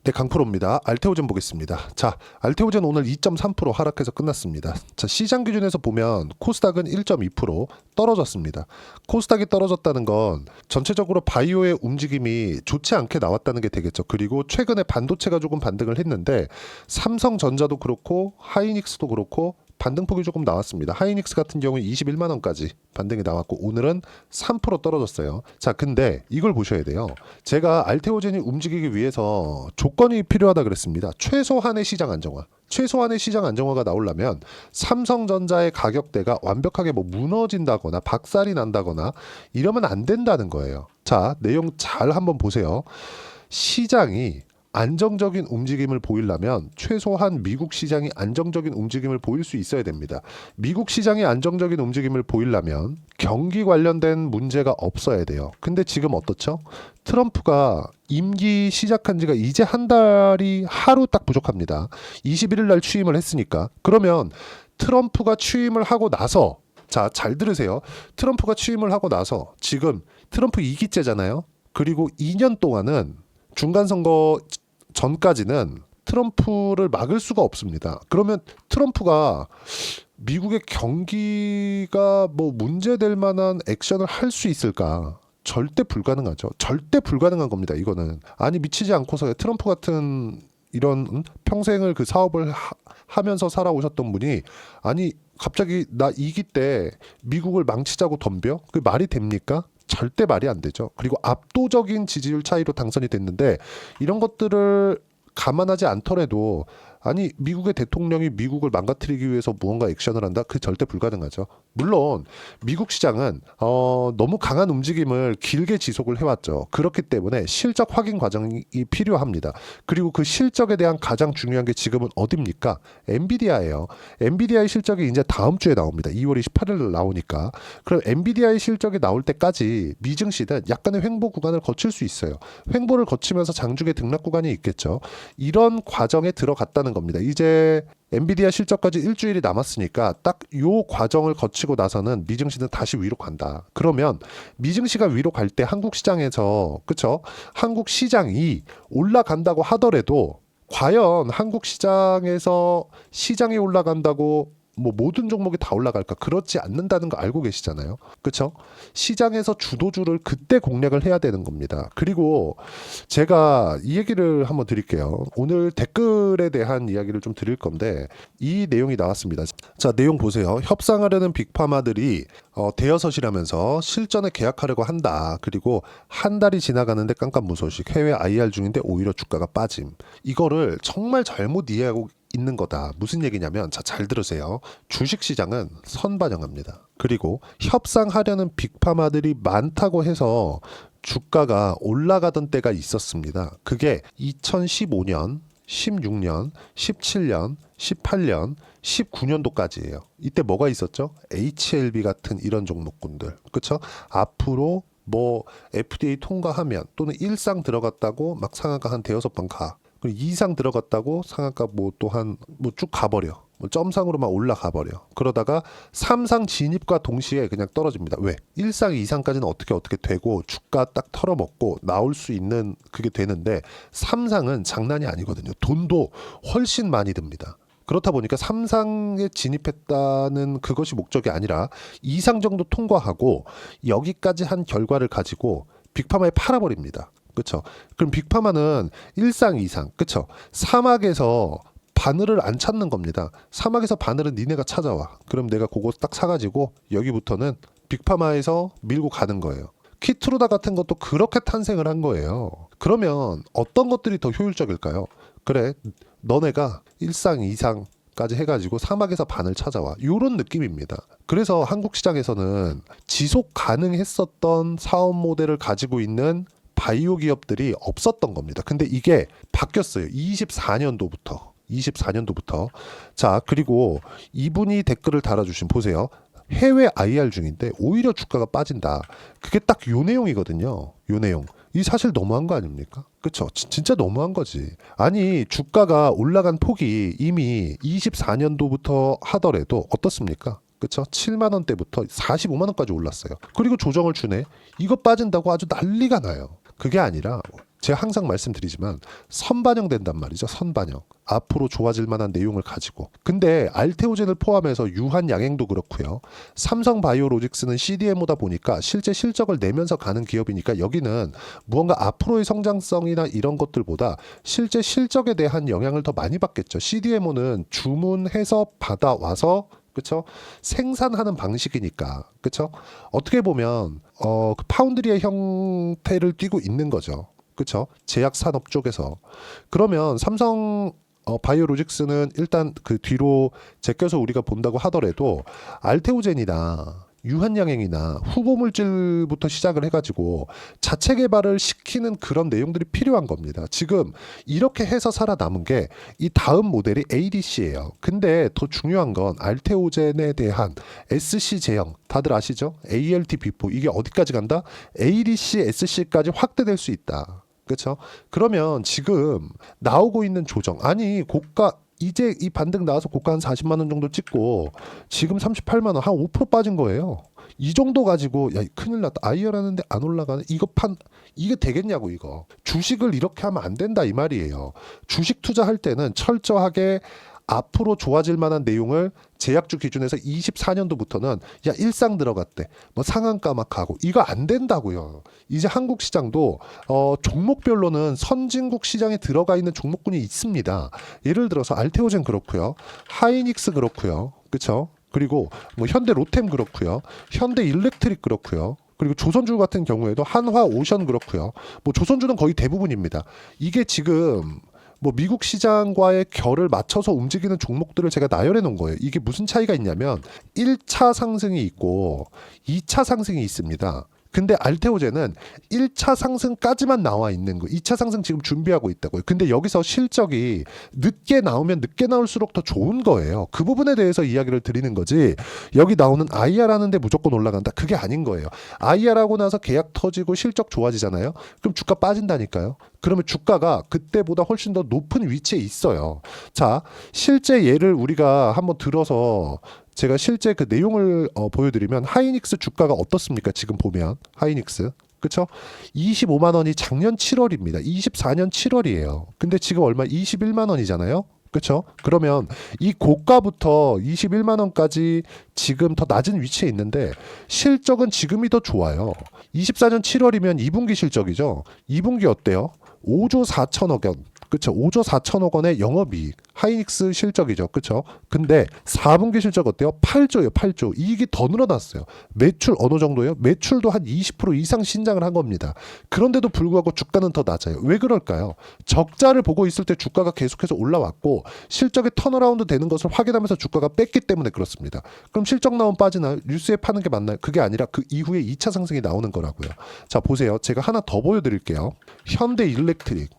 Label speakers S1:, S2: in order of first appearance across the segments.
S1: 네, 강프로입니다. 알테오젠 보겠습니다. 자, 알테오젠 오늘 2.3% 하락해서 끝났습니다. 자, 시장 기준에서 보면 코스닥은 1.2% 떨어졌습니다. 코스닥이 떨어졌다는 건 전체적으로 바이오의 움직임이 좋지 않게 나왔다는 게 되겠죠. 그리고 최근에 반도체가 조금 반등을 했는데 삼성전자도 그렇고 하이닉스도 그렇고 반등폭이 조금 나왔습니다. 하이닉스 같은 경우는 21만 원까지 반등이 나왔고 오늘은 3% 떨어졌어요. 자, 근데 이걸 보셔야 돼요. 제가 알테오젠이 움직이기 위해서 조건이 필요하다 그랬습니다. 최소한의 시장 안정화. 최소한의 시장 안정화가 나오려면 삼성전자의 가격대가 완벽하게 뭐 무너진다거나 박살이 난다거나 이러면 안 된다는 거예요. 자, 내용 잘 한번 보세요. 시장이 안정적인 움직임을 보이려면 최소한 미국 시장이 안정적인 움직임을 보일 수 있어야 됩니다. 미국 시장이 안정적인 움직임을 보이려면 경기 관련된 문제가 없어야 돼요. 근데 지금 어떻죠? 트럼프가 임기 시작한 지가 이제 한 달이 하루 딱 부족합니다. 21일 날 취임을 했으니까. 그러면 트럼프가 취임을 하고 나서, 자, 잘 들으세요. 트럼프가 취임을 하고 나서 지금 트럼프 2기째잖아요. 그리고 2년 동안은 중간선거 전까지는 트럼프를 막을 수가 없습니다. 그러면 트럼프가 미국의 경기가 뭐 문제될 만한 액션을 할 수 있을까? 절대 불가능하죠. 절대 불가능한 겁니다. 이거는. 아니 미치지 않고서 트럼프 같은 이런 평생을 그 사업을 하면서 살아오셨던 분이 아니 갑자기 나 2기 때 미국을 망치자고 덤벼? 그게 말이 됩니까? 절대 말이 안 되죠. 그리고 압도적인 지지율 차이로 당선이 됐는데 이런 것들을 감안하지 않더라도 아니 미국의 대통령이 미국을 망가뜨리기 위해서 무언가 액션을 한다? 그 절대 불가능하죠. 물론 미국 시장은 너무 강한 움직임을 길게 지속을 해왔죠. 그렇기 때문에 실적 확인 과정이 필요합니다. 그리고 그 실적에 대한 가장 중요한 게 지금은 어딥니까? 엔비디아예요. 엔비디아의 실적이 이제 다음 주에 나옵니다. 2월 28일 나오니까. 그럼 엔비디아의 실적이 나올 때까지 미증시는 약간의 횡보 구간을 거칠 수 있어요. 횡보를 거치면서 장중에 등락 구간이 있겠죠. 이런 과정에 들어갔다는 겁니다. 이제 엔비디아 실적까지 일주일이 남았으니까 딱 요 과정을 거치고 나서는 미증시는 다시 위로 간다. 그러면 미증시가 위로 갈 때 한국 시장에서 그쵸? 한국 시장이 올라간다고 하더라도 과연 한국 시장에서 시장이 올라간다고 뭐 모든 종목이 다 올라갈까? 그렇지 않는다는 거 알고 계시잖아요. 그렇죠? 시장에서 주도주를 그때 공략을 해야 되는 겁니다. 그리고 제가 이 얘기를 한번 드릴게요. 오늘 댓글에 대한 이야기를 좀 드릴 건데 이 내용이 나왔습니다. 자, 내용 보세요. 협상하려는 빅파마들이 대여섯이라면서 실전에 계약하려고 한다. 그리고 한 달이 지나가는데 깜깜무소식. 해외 IR 중인데 오히려 주가가 빠짐. 이거를 정말 잘못 이해하고 있는 거다. 무슨 얘기냐면 자, 잘 들으세요. 주식시장은 선반영합니다. 그리고 협상하려는 빅파마들이 많다고 해서 주가가 올라가던 때가 있었습니다. 그게 2015년, 16년, 17년, 18년, 19년도까지예요. 이때 뭐가 있었죠? HLB 같은 이런 종목군들. 그렇죠? 앞으로 뭐 FDA 통과하면 또는 일상 들어갔다고 막 상한가 한 대여섯 번 가. 그리고 2상 들어갔다고 상한가 뭐 또한 뭐 쭉 가버려. 뭐 점상으로만 올라가 버려. 그러다가 3상 진입과 동시에 그냥 떨어집니다. 왜? 1상, 2상까지는 어떻게 되고 주가 딱 털어먹고 나올 수 있는 그게 되는데 3상은 장난이 아니거든요. 돈도 훨씬 많이 듭니다. 그렇다 보니까 3상에 진입했다는 그것이 목적이 아니라 2상 정도 통과하고 여기까지 한 결과를 가지고 빅파마에 팔아버립니다. 그렇죠? 그럼 빅파마는 1상, 2상, 그렇죠? 사막에서 바늘을 안 찾는 겁니다. 사막에서 바늘은 니네가 찾아와. 그럼 내가 그거 딱 사가지고 여기부터는 빅파마에서 밀고 가는 거예요. 키트루다 같은 것도 그렇게 탄생을 한 거예요. 그러면 어떤 것들이 더 효율적일까요? 그래, 너네가 1상, 2상까지 해가지고 사막에서 바늘 찾아와. 이런 느낌입니다. 그래서 한국 시장에서는 지속 가능했었던 사업 모델을 가지고 있는 바이오 기업들이 없었던 겁니다. 근데 이게 바뀌었어요. 24년도부터. 자, 그리고 이분이 댓글을 달아주신 보세요. 해외 IR 중인데 오히려 주가가 빠진다. 그게 딱 요 내용이거든요. 요 내용. 이 사실 너무한 거 아닙니까? 그쵸? 진짜 너무한 거지. 아니 주가가 올라간 폭이 이미 24년도부터 하더라도 어떻습니까? 그쵸? 7만 원대부터 45만 원까지 올랐어요. 그리고 조정을 주네. 이거 빠진다고 아주 난리가 나요. 그게 아니라 제가 항상 말씀드리지만 선반영된단 말이죠. 선반영. 앞으로 좋아질 만한 내용을 가지고. 근데 알테오젠을 포함해서 유한양행도 그렇고요. 삼성바이오로직스는 CDMO다 보니까 실제 실적을 내면서 가는 기업이니까 여기는 무언가 앞으로의 성장성이나 이런 것들보다 실제 실적에 대한 영향을 더 많이 받겠죠. CDMO는 주문해서 받아와서 그쵸? 생산하는 방식이니까 그쵸? 어떻게 보면 그 파운드리의 형태를 띠고 있는 거죠. 그쵸? 제약 산업 쪽에서. 그러면 삼성 바이오로직스는 일단 그 뒤로 제껴서 우리가 본다고 하더라도 알테오젠이나 유한양행이나 후보물질부터 시작을 해가지고 자체 개발을 시키는 그런 내용들이 필요한 겁니다. 지금 이렇게 해서 살아남은 게 이 다음 모델이 ADC예요. 근데 더 중요한 건 알테오젠에 대한 SC 제형 다들 아시죠? ALT 비포 이게 어디까지 간다? ADC, SC까지 확대될 수 있다. 그렇죠? 그러면 지금 나오고 있는 조정 아니 고가 이제 이 반등 나와서 고가 한 40만 원 정도 찍고 지금 38만 원 한 5% 빠진 거예요. 이 정도 가지고 야 큰일 났다. 아이어라는데 안 올라가는 이거 이게 되겠냐고 이거. 주식을 이렇게 하면 안 된다 이 말이에요. 주식 투자할 때는 철저하게 앞으로 좋아질 만한 내용을 제약주 기준에서 24년도부터는 야 일상 들어갔대 뭐 상한가 막 가고 이거 안 된다고요. 이제 한국 시장도 종목별로는 선진국 시장에 들어가 있는 종목군이 있습니다. 예를 들어서 알테오젠 그렇고요, 하이닉스 그렇고요, 그렇죠? 그리고 뭐 현대 로템 그렇고요, 현대 일렉트릭 그렇고요. 그리고 조선주 같은 경우에도 한화 오션 그렇고요. 뭐 조선주는 거의 대부분입니다. 이게 지금 뭐 미국 시장과의 결을 맞춰서 움직이는 종목들을 제가 나열해 놓은 거예요. 이게 무슨 차이가 있냐면 1차 상승이 있고 2차 상승이 있습니다. 근데 알테오젠은 1차 상승까지만 나와 있는 거. 2차 상승 지금 준비하고 있다고요. 근데 여기서 실적이 늦게 나오면 늦게 나올수록 더 좋은 거예요. 그 부분에 대해서 이야기를 드리는 거지. 여기 나오는 IR 하는데 무조건 올라간다. 그게 아닌 거예요. IR 하고 나서 계약 터지고 실적 좋아지잖아요. 그럼 주가 빠진다니까요. 그러면 주가가 그때보다 훨씬 더 높은 위치에 있어요. 자, 실제 예를 우리가 한번 들어서 제가 실제 그 내용을 보여드리면 하이닉스 주가가 어떻습니까? 지금 보면 하이닉스 그쵸? 25만 원이 작년 7월입니다. 24년 7월이에요. 근데 지금 얼마? 21만 원이잖아요. 그쵸? 그러면 이 고가부터 21만 원까지 지금 더 낮은 위치에 있는데 실적은 지금이 더 좋아요. 24년 7월이면 2분기 실적이죠. 2분기 어때요? 5조 4천억 원. 그쵸? 5조 4천억 원의 영업이익. 하이닉스 실적이죠. 그쵸? 근데 4분기 실적 어때요? 8조예요. 8조. 이익이 더 늘어났어요. 매출 어느 정도예요? 매출도 한 20% 이상 신장을 한 겁니다. 그런데도 불구하고 주가는 더 낮아요. 왜 그럴까요? 적자를 보고 있을 때 주가가 계속해서 올라왔고 실적이 턴어라운드 되는 것을 확인하면서 주가가 뺐기 때문에 그렇습니다. 그럼 실적 나오면 빠지나요? 뉴스에 파는 게 맞나요? 그게 아니라 그 이후에 2차 상승이 나오는 거라고요. 자, 보세요. 제가 하나 더 보여드릴게요. 현대 일렉트릭.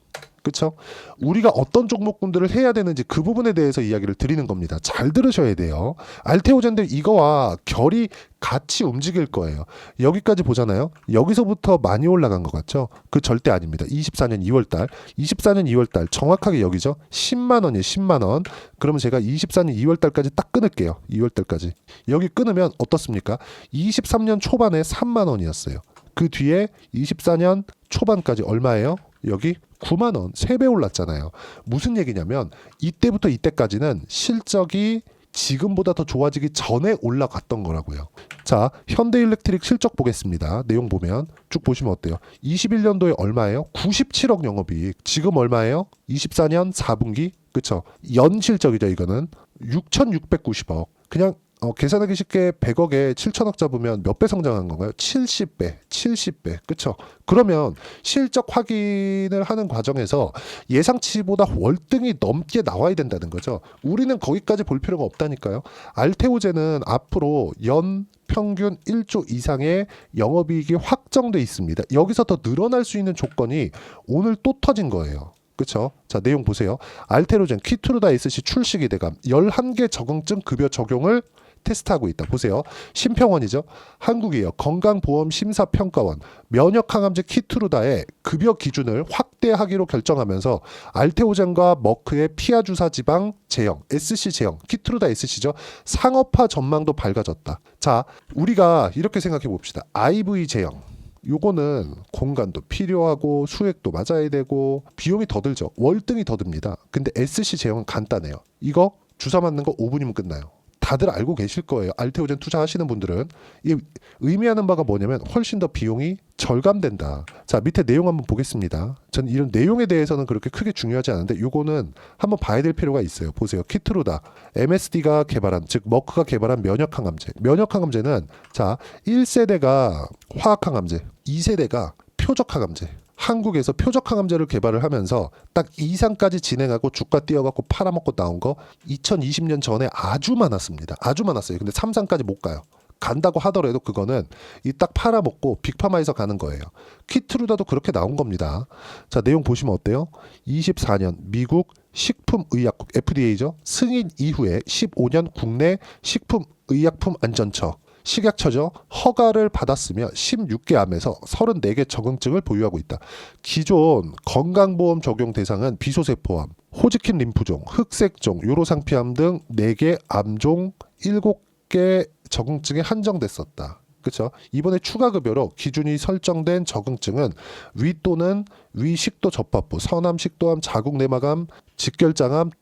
S1: 그렇죠? 우리가 어떤 종목군들을 해야 되는지 그 부분에 대해서 이야기를 드리는 겁니다. 잘 들으셔야 돼요. 알테오젠들 이거와 결이 같이 움직일 거예요. 여기까지 보잖아요. 여기서부터 많이 올라간 것 같죠? 그 절대 아닙니다. 24년 2월달. 24년 2월달 정확하게 여기죠. 10만 원이에요. 10만 원. 그러면 제가 24년 2월달까지 딱 끊을게요. 2월달까지. 여기 끊으면 어떻습니까? 23년 초반에 3만 원이었어요. 그 뒤에 24년 초반까지 얼마예요? 여기 9만 원, 3배 올랐잖아요. 무슨 얘기냐면 이때부터 이때까지는 실적이 지금보다 더 좋아지기 전에 올라갔던 거라고요. 자, 현대일렉트릭 실적 보겠습니다. 내용 보면 쭉 보시면 어때요? 21년도에 얼마예요? 97억 영업이익. 지금 얼마예요? 24년 4분기. 그쵸? 연 실적이죠. 이거는 6,690억. 그냥 계산하기 쉽게 100억에 7천억 잡으면 몇 배 성장한 건가요? 70배, 70배. 그쵸? 그러면 실적 확인을 하는 과정에서 예상치보다 월등히 넘게 나와야 된다는 거죠. 우리는 거기까지 볼 필요가 없다니까요. 알테오젠은 앞으로 연 평균 1조 이상의 영업이익이 확정돼 있습니다. 여기서 더 늘어날 수 있는 조건이 오늘 또 터진 거예요. 그쵸? 자, 내용 보세요. 알테오젠 키투르다 SC 출시 기대감 11개 적응증 급여 적용을 테스트하고 있다. 보세요. 심평원이죠. 한국이에요. 건강보험심사평가원 면역항암제 키투르다의 급여 기준을 확대하기로 결정하면서 알테오젠과 머크의 피하 주사 지방 제형, SC 제형, 키투르다 SC죠. 상업화 전망도 밝아졌다. 자, 우리가 이렇게 생각해 봅시다. IV 제형. 요거는 공간도 필요하고 수액도 맞아야 되고 비용이 더 들죠. 월등히 더 듭니다. 근데 SC 제형은 간단해요. 이거 주사 맞는 거 5분이면 끝나요. 다들 알고 계실 거예요. 알테오젠 투자하시는 분들은. 이 의미하는 바가 뭐냐면 훨씬 더 비용이 절감된다. 자, 밑에 내용 한번 보겠습니다. 전 이런 내용에 대해서는 그렇게 크게 중요하지 않은데 요거는 한번 봐야 될 필요가 있어요. 보세요. 키트루다. MSD가 개발한, 즉 머크가 개발한 면역항암제. 면역항암제는 자, 1세대가 화학항암제, 2세대가 표적항암제. 한국에서 표적항암제를 개발을 하면서 딱 2상까지 진행하고 주가 띄어갖고 팔아먹고 나온 거 2020년 전에 아주 많았습니다. 아주 많았어요. 근데 3상까지 못 가요. 간다고 하더라도 그거는 이 딱 팔아먹고 빅파마에서 가는 거예요. 키트루다도 그렇게 나온 겁니다. 자, 내용 보시면 어때요? 24년 미국 식품의약국 FDA죠. 승인 이후에 15년 국내 식품의약품안전처 식약처죠. 허가를 받았으며 16개 암에서 34개 적응증을 보유하고 있다. 기존 건강보험 적용 대상은 비소세포암, 호지킨 림프종, 흑색종, 요로상피암 등 4개 암종 7개 적응증에 한정됐었다. 그렇죠? 이번에 추가 급여로 기준이 설정된 적응증은 위 또는 위식도 접합부, 서남 식도암, 자궁 내막암, 직결장암,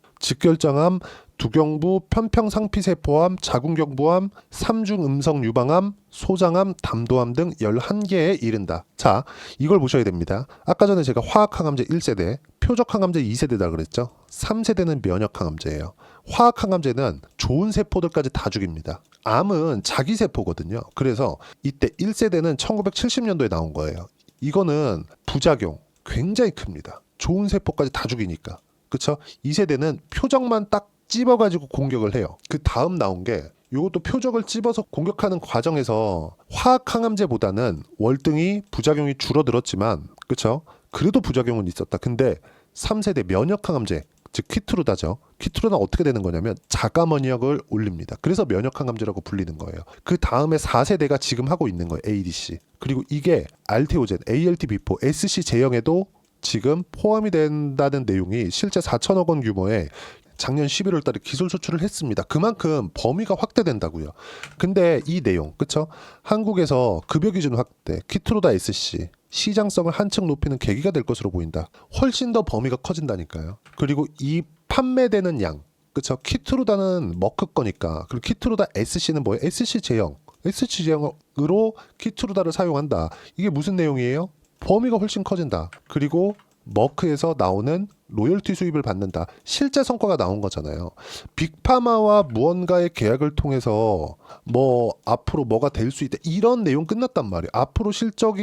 S1: 두경부, 편평상피세포암, 자궁경부암, 삼중음성 유방암, 소장암, 담도암 등 11개에 이른다. 자, 이걸 보셔야 됩니다. 아까 전에 제가 화학항암제 1세대, 표적항암제 2세대다 그랬죠. 3세대는 면역항암제예요. 화학항암제는 좋은 세포들까지 다 죽입니다. 암은 자기세포거든요. 그래서 이때 1세대는 1970년도에 나온 거예요. 이거는 부작용 굉장히 큽니다. 좋은 세포까지 다 죽이니까. 그렇죠? 2세대는 표적만 딱 찝어가지고 공격을 해요. 그 다음 나온 게 이것도 표적을 찝어서 공격하는 과정에서 화학항암제보다는 월등히 부작용이 줄어들었지만 그렇죠? 그래도 부작용은 있었다. 근데 3세대 면역항암제 즉 키트루다죠. 키트루다는 어떻게 되는 거냐면 자가면역을 올립니다. 그래서 면역항암제라고 불리는 거예요. 그 다음에 4세대가 지금 하고 있는 거예요. ADC. 그리고 이게 알테오젠, ALT-비포, SC 제형에도 지금 포함이 된다는 내용이 실제 4천억 원 규모의 작년 11월 달에 기술 수출을 했습니다. 그만큼 범위가 확대된다고요. 근데 이 내용, 그쵸? 한국에서 급여 기준 확대, 키트루다 SC, 시장성을 한층 높이는 계기가 될 것으로 보인다. 훨씬 더 범위가 커진다니까요. 그리고 이 판매되는 양, 그쵸? 키트루다는 머크 거니까. 그리고 키트루다 SC는 뭐예요? SC 제형. SC 제형으로 키트루다를 사용한다. 이게 무슨 내용이에요? 범위가 훨씬 커진다. 그리고 머크에서 나오는 로열티 수입을 받는다. 실제 성과가 나온 거잖아요. 빅파마와 무언가의 계약을 통해서 뭐 앞으로 뭐가 될 수 있다. 이런 내용 끝났단 말이에요. 앞으로 실적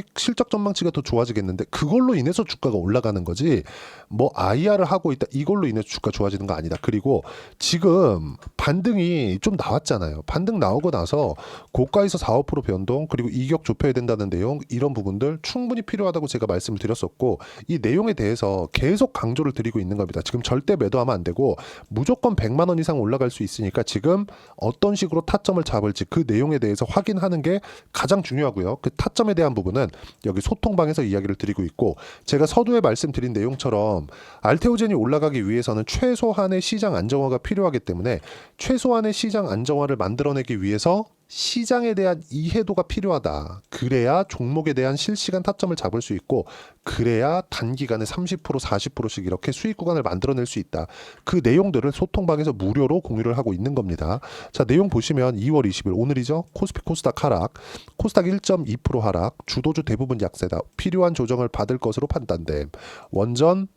S1: 전망치가 더 좋아지겠는데 그걸로 인해서 주가가 올라가는 거지. 뭐 IR을 하고 있다. 이걸로 인해서 주가 좋아지는 거 아니다. 그리고 지금 반등이 좀 나왔잖아요. 반등 나오고 나서 고가에서 4, 5% 변동 그리고 이격 좁혀야 된다는 내용 이런 부분들 충분히 필요하다고 제가 말씀을 드렸었고 이 내용에 대해서 계속 강조를 드리고 있는 겁니다. 지금 절대 매도하면 안 되고 무조건 100만 원 이상 올라갈 수 있으니까 지금 어떤 식으로 타점을 잡을지 그 내용에 대해서 확인하는 게 가장 중요하고요. 그 타점에 대한 부분은 여기 소통방에서 이야기를 드리고 있고 제가 서두에 말씀드린 내용처럼 알테오젠이 올라가기 위해서는 최소한의 시장 안정화가 필요하기 때문에 최소한의 시장 안정화를 만들어내기 위해서 시장에 대한 이해도가 필요하다. 그래야 종목에 대한 실시간 타점을 잡을 수 있고 그래야 단기간에 30% 40%씩 이렇게 수익 구간을 만들어낼 수 있다. 그 내용들을 소통방에서 무료로 공유를 하고 있는 겁니다. 자, 내용 보시면 2월 20일 오늘이죠. 코스피 코스닥 하락, 코스닥 1.2% 하락, 주도주 대부분 약세다. 필요한 조정을 받을 것으로 판단됨. 원전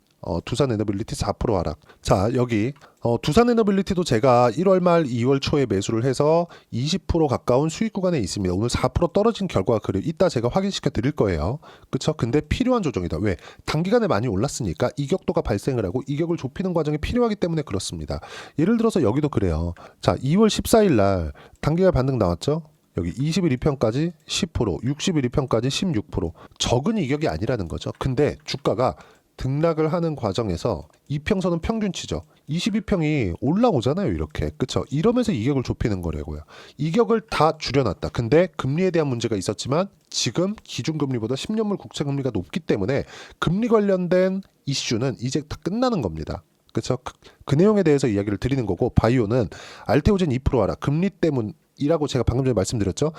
S1: 두산 에너빌리티 4% 하락. 자, 여기 두산 에너빌리티도 제가 1월 말 2월 초에 매수를 해서 20% 가까운 수익 구간에 있습니다. 오늘 4% 떨어진 결과가 그래요. 이따 제가 확인시켜 드릴 거예요. 그렇죠? 근데 필요한 조정이다. 왜? 단기간에 많이 올랐으니까 이격도가 발생을 하고 이격을 좁히는 과정이 필요하기 때문에 그렇습니다. 예를 들어서 여기도 그래요. 자, 2월 14일 날 단기간 반등 나왔죠? 여기 20일 2편까지 10%, 60일 2편까지 16%. 적은 이격이 아니라는 거죠. 근데 주가가 등락을 하는 과정에서 이평선은 평균치죠. 22평이 올라오잖아요. 이렇게. 그쵸? 이러면서 이격을 좁히는 거라고요. 이격을 다 줄여놨다. 근데 금리에 대한 문제가 있었지만 지금 기준금리보다 10년물 국채금리가 높기 때문에 금리 관련된 이슈는 이제 다 끝나는 겁니다. 그렇죠? 그 내용에 대해서 이야기를 드리는 거고 바이오는 알테오젠 2% 하락 금리 때문 이라고 제가 방금 전에 말씀드렸죠.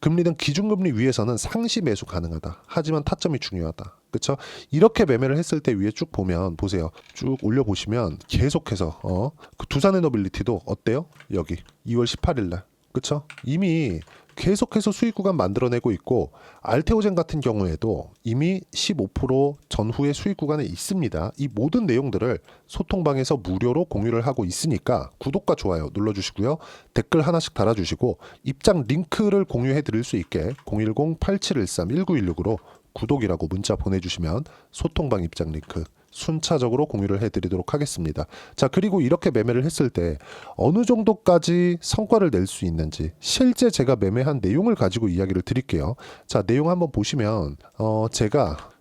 S1: 금리는 기준금리 위에서는 상시 매수 가능하다. 하지만 타점이 중요하다. 그렇죠? 이렇게 매매를 했을 때 위에 쭉 보면 보세요. 쭉 올려보시면 계속해서 그 두산에너빌리티도 어때요? 여기 2월 18일 날. 그렇죠? 이미 계속해서 수익 구간 만들어내고 있고 알테오젠 같은 경우에도 이미 15% 전후의 수익 구간에 있습니다. 이 모든 내용들을 소통방에서 무료로 공유를 하고 있으니까 구독과 좋아요 눌러주시고요. 댓글 하나씩 달아주시고 입장 링크를 공유해 드릴 수 있게 010-8713-1916으로 구독이라고 문자 보내주시면 소통방 입장 링크 순차적으로 공유를 해드리도록 하겠습니다. 자, 그리고 이렇게 매매를 했을 때 어느 정도까지 성과를 낼 수 있는지 실제 제가 매매한 내용을 가지고 이야기를 드릴게요. 자, 내용 한번 보시면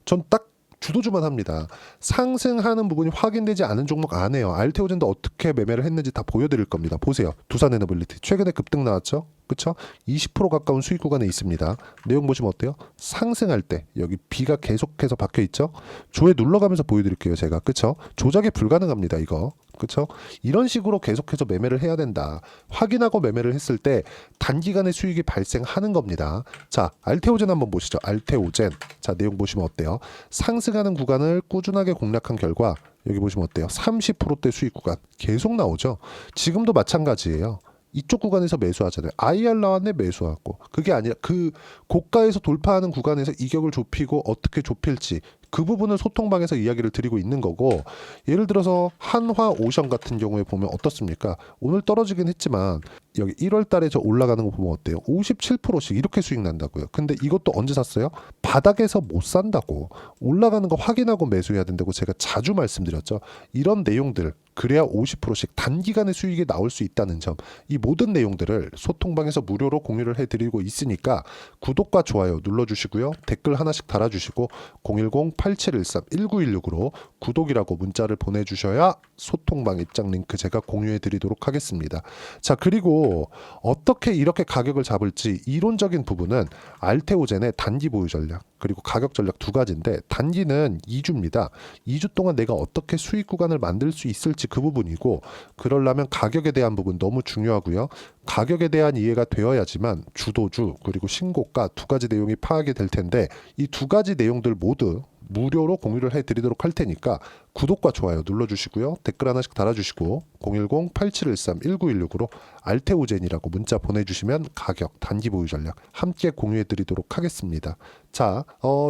S1: 전 딱 주도주만 합니다. 상승하는 부분이 확인되지 않은 종목 안 해요. 알테오젠도 어떻게 매매를 했는지 다 보여드릴 겁니다. 보세요. 두산에너빌리티 최근에 급등 나왔죠? 그쵸? 20% 가까운 수익 구간에 있습니다. 내용 보시면 어때요? 상승할 때 여기 B가 계속해서 박혀 있죠? 조에 눌러가면서 보여드릴게요. 제가. 그쵸? 조작이 불가능합니다. 이거. 그쵸? 이런 식으로 계속해서 매매를 해야 된다. 확인하고 매매를 했을 때 단기간에 수익이 발생하는 겁니다. 자, 알테오젠 한번 보시죠. 알테오젠. 자, 내용 보시면 어때요? 상승하는 구간을 꾸준하게 공략한 결과 여기 보시면 어때요? 30%대 수익 구간 계속 나오죠. 지금도 마찬가지예요. 이쪽 구간에서 매수하잖아요. IR 나왔네 매수하고. 그게 아니라 그 고가에서 돌파하는 구간에서 이격을 좁히고 어떻게 좁힐지 그 부분을 소통방에서 이야기를 드리고 있는 거고, 예를 들어서 한화오션 같은 경우에 보면 어떻습니까? 오늘 떨어지긴 했지만 여기 1월 달에 저 올라가는 거 보면 어때요? 57%씩 이렇게 수익 난다고요. 근데 이것도 언제 샀어요? 바닥에서 못 산다고. 올라가는 거 확인하고 매수해야 된다고 제가 자주 말씀드렸죠. 이런 내용들 그래야 50%씩 단기간에 수익이 나올 수 있다는 점, 이 모든 내용들을 소통방에서 무료로 공유를 해드리고 있으니까 구독과 좋아요 눌러주시고요. 댓글 하나씩 달아주시고 010-8713-1916으로 구독이라고 문자를 보내주셔야 소통방 입장 링크 제가 공유해드리도록 하겠습니다. 자, 그리고 어떻게 이렇게 가격을 잡을지 이론적인 부분은 알테오젠의 단기 보유 전략 그리고 가격 전략 두 가지인데, 단기는 2주입니다. 2주 동안 내가 어떻게 수익 구간을 만들 수 있을지 그 부분이고, 그러려면 가격에 대한 부분 너무 중요하고요. 가격에 대한 이해가 되어야지만 주도주 그리고 신고가 두 가지 내용이 파악이 될 텐데, 이 두 가지 내용들 모두 무료로 공유를 해드리도록 할 테니까 구독과 좋아요 눌러주시고요. 댓글 하나씩 달아주시고 010-8713-1916으로 알테오젠이라고 문자 보내주시면 가격, 단기 보유 전략 함께 공유해드리도록 하겠습니다. 자,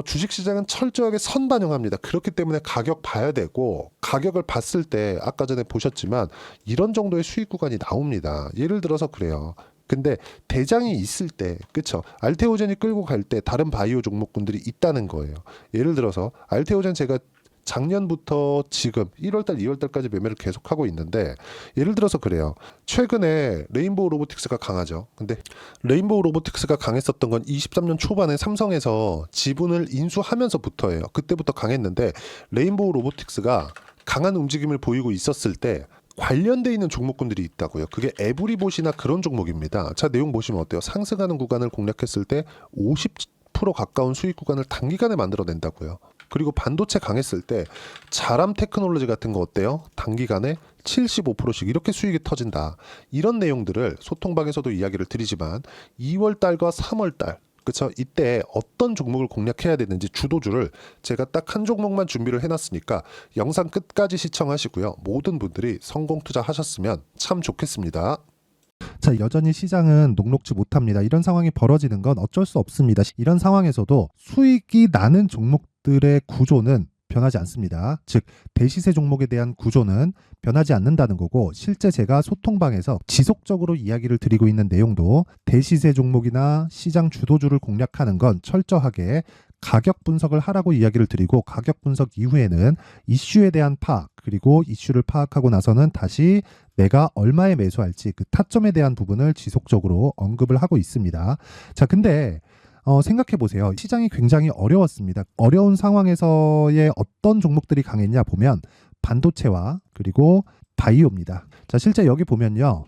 S1: 주식시장은 철저하게 선반영합니다. 그렇기 때문에 가격 봐야 되고, 가격을 봤을 때 아까 전에 보셨지만 이런 정도의 수익 구간이 나옵니다. 예를 들어서 그래요. 근데 대장이 있을 때, 그쵸? 알테오젠이 끌고 갈 때 다른 바이오 종목군들이 있다는 거예요. 예를 들어서 알테오젠 제가 작년부터 지금 1월달, 2월달까지 매매를 계속하고 있는데, 예를 들어서 그래요. 최근에 레인보우 로보틱스가 강하죠. 근데 레인보우 로보틱스가 강했었던 건 23년 초반에 삼성에서 지분을 인수하면서부터예요. 그때부터 강했는데, 레인보우 로보틱스가 강한 움직임을 보이고 있었을 때 관련돼 있는 종목군들이 있다고요. 그게 에브리봇이나 그런 종목입니다. 자, 내용 보시면 어때요? 상승하는 구간을 공략했을 때 50% 가까운 수익 구간을 단기간에 만들어낸다고요. 그리고 반도체 강했을 때 자람 테크놀로지 같은 거 어때요? 단기간에 75%씩 이렇게 수익이 터진다. 이런 내용들을 소통방에서도 이야기를 드리지만 2월 달과 3월 달, 그렇죠? 이때 어떤 종목을 공략해야 되는지 주도주를 제가 딱 한 종목만 준비를 해놨으니까 영상 끝까지 시청하시고요. 모든 분들이 성공 투자하셨으면 참 좋겠습니다.
S2: 자, 여전히 시장은 녹록지 못합니다. 이런 상황이 벌어지는 건 어쩔 수 없습니다. 이런 상황에서도 수익이 나는 종목들의 구조는 변하지 않습니다. 즉, 대시세 종목에 대한 구조는 변하지 않는다는 거고, 실제 제가 소통방에서 지속적으로 이야기를 드리고 있는 내용도 대시세 종목이나 시장 주도주를 공략하는 건 철저하게 가격 분석을 하라고 이야기를 드리고, 가격 분석 이후에는 이슈에 대한 파악, 그리고 이슈를 파악하고 나서는 다시 내가 얼마에 매수할지 그 타점에 대한 부분을 지속적으로 언급을 하고 있습니다. 자, 근데 생각해 보세요. 시장이 굉장히 어려웠습니다. 어려운 상황에서의 어떤 종목들이 강했냐 보면 반도체와 그리고 바이오입니다. 자, 실제 여기 보면요.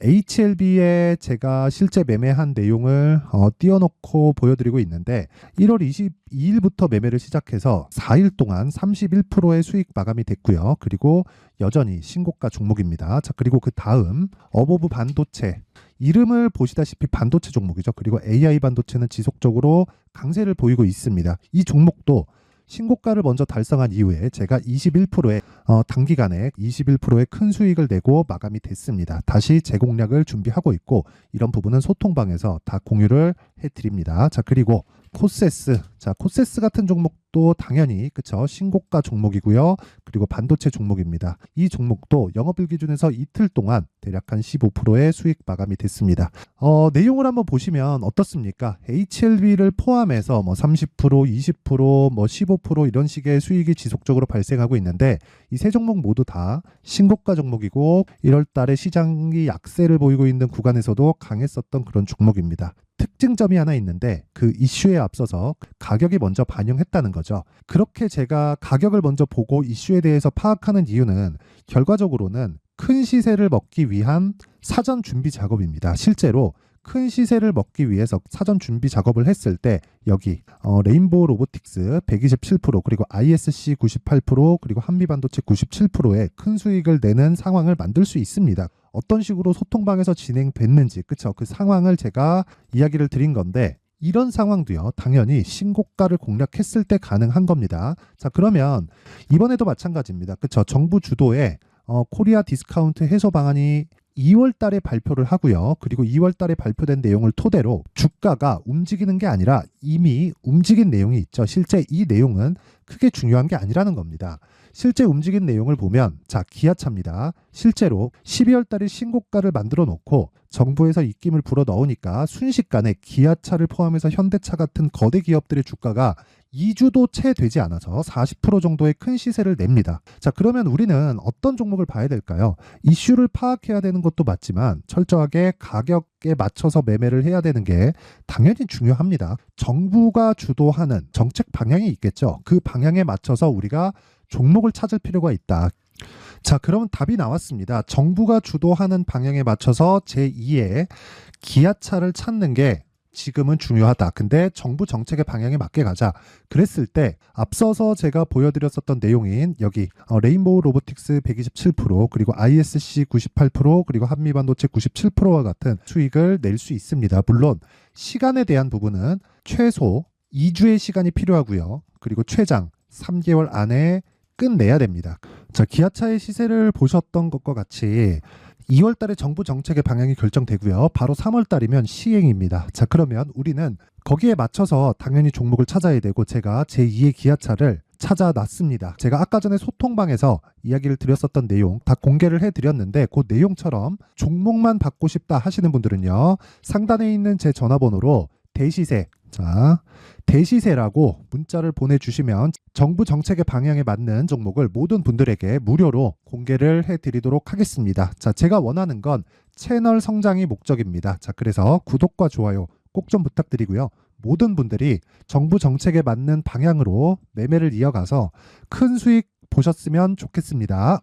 S2: HLB에 제가 실제 매매한 내용을 띄워놓고 보여드리고 있는데, 1월 22일부터 매매를 시작해서 4일 동안 31%의 수익 마감이 됐고요. 그리고 여전히 신고가 종목입니다. 자, 그리고 그 다음 어보브 반도체, 이름을 보시다시피 반도체 종목이죠. 그리고 AI 반도체는 지속적으로 강세를 보이고 있습니다. 이 종목도 신고가를 먼저 달성한 이후에 제가 21%의 단기간에 21%의 큰 수익을 내고 마감이 됐습니다. 다시 재공략을 준비하고 있고 이런 부분은 소통방에서 다 공유를 해드립니다. 자, 그리고 코세스. 자, 코세스 같은 종목도 당연히 그쵸 신고가 종목이고요. 그리고 반도체 종목입니다. 이 종목도 영업일 기준에서 이틀 동안 대략 한 15%의 수익 마감이 됐습니다. 내용을 한번 보시면 어떻습니까? HLB를 포함해서 뭐 30%, 20%, 뭐 15% 이런 식의 수익이 지속적으로 발생하고 있는데 이 세 종목 모두 다 신고가 종목이고 1월 달에 시장이 약세를 보이고 있는 구간에서도 강했었던 그런 종목입니다. 특징점이 하나 있는데 그 이슈에 앞서서 가격이 먼저 반영했다는 거죠. 그렇게 제가 가격을 먼저 보고 이슈에 대해서 파악하는 이유는 결과적으로는 큰 시세를 먹기 위한 사전 준비 작업입니다. 실제로 큰 시세를 먹기 위해서 사전 준비 작업을 했을 때 여기 레인보우 로보틱스 127% 그리고 ISC 98% 그리고 한미반도체 97%의 큰 수익을 내는 상황을 만들 수 있습니다. 어떤 식으로 소통방에서 진행됐는지 그쵸 그 상황을 제가 이야기를 드린 건데 이런 상황도요 당연히 신고가를 공략했을 때 가능한 겁니다. 자 그러면 이번에도 마찬가지입니다. 그쵸 정부 주도의 코리아 디스카운트 해소 방안이 2월 달에 발표를 하고요. 그리고 2월 달에 발표된 내용을 토대로 주가가 움직이는 게 아니라 이미 움직인 내용이 있죠. 실제 이 내용은 크게 중요한 게 아니라는 겁니다. 실제 움직인 내용을 보면 자 기아차입니다. 실제로 12월 달에 신고가를 만들어 놓고 정부에서 입김을 불어 넣으니까 순식간에 기아차를 포함해서 현대차 같은 거대 기업들의 주가가 2주도 채 되지 않아서 40% 정도의 큰 시세를 냅니다. 자, 그러면 우리는 어떤 종목을 봐야 될까요? 이슈를 파악해야 되는 것도 맞지만 철저하게 가격에 맞춰서 매매를 해야 되는 게 당연히 중요합니다. 정부가 주도하는 정책 방향이 있겠죠. 그 방향에 맞춰서 우리가 종목을 찾을 필요가 있다. 자, 그러면 답이 나왔습니다. 정부가 주도하는 방향에 맞춰서 제2의 기아차를 찾는 게 지금은 중요하다. 근데 정부 정책의 방향에 맞게 가자. 그랬을 때 앞서서 제가 보여드렸었던 내용인 여기 레인보우 로보틱스 127% 그리고 ISC 98% 그리고 한미반도체 97%와 같은 수익을 낼 수 있습니다. 물론 시간에 대한 부분은 최소 2주의 시간이 필요하고요. 그리고 최장 3개월 안에 끝내야 됩니다. 자, 기아차의 시세를 보셨던 것과 같이 2월 달에 정부 정책의 방향이 결정되고요. 바로 3월 달이면 시행입니다. 자, 그러면 우리는 거기에 맞춰서 당연히 종목을 찾아야 되고 제가 제2의 기아차를 찾아놨습니다. 제가 아까 전에 소통방에서 이야기를 드렸었던 내용 다 공개를 해드렸는데 그 내용처럼 종목만 받고 싶다 하시는 분들은요. 상단에 있는 제 전화번호로 대시세 자 대시세라고 문자를 보내주시면 정부 정책의 방향에 맞는 종목을 모든 분들에게 무료로 공개를 해드리도록 하겠습니다. 자, 제가 원하는 건 채널 성장이 목적입니다. 자, 그래서 구독과 좋아요 꼭 좀 부탁드리고요. 모든 분들이 정부 정책에 맞는 방향으로 매매를 이어가서 큰 수익 보셨으면 좋겠습니다.